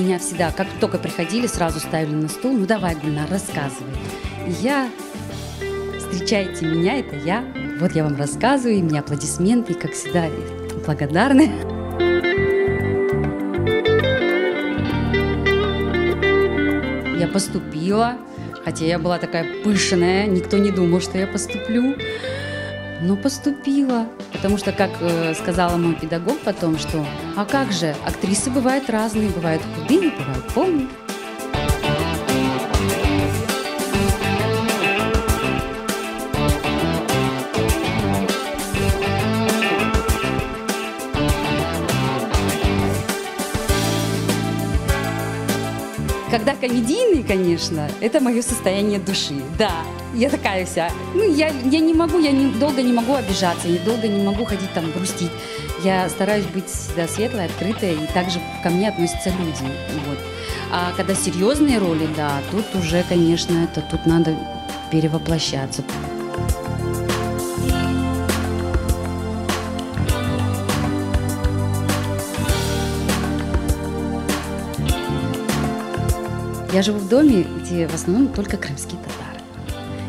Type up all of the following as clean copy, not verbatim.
меня всегда, как только приходили, сразу ставили на стул. Ну давай, Гульнар, рассказывай. И встречайте меня, это я. Вот я вам рассказываю, и мне аплодисменты, и, как всегда, благодарны. Я поступила, хотя я была такая пышная, никто не думал, что я поступлю. Но поступила, потому что, как сказала мой педагог потом, что а как же, актрисы бывают разные, бывают худые, бывают полные. Когда комедийный, конечно, это мое состояние души. Да, я такая вся. Ну, я долго не могу обижаться, я долго не могу ходить там грустить. Я стараюсь быть всегда светлой, открытой, и также ко мне относятся люди. Вот. А когда серьезные роли, да, тут уже, конечно, тут надо перевоплощаться. Я живу в доме, где в основном только крымские татары.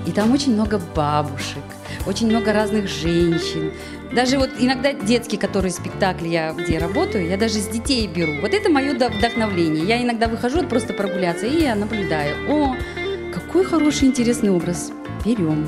И там очень много бабушек, очень много разных женщин. Даже вот иногда детские, которые спектакли, где я работаю, я даже с детей беру. Вот это мое вдохновление. Я иногда выхожу просто прогуляться, и я наблюдаю. О, какой хороший, интересный образ. Берем.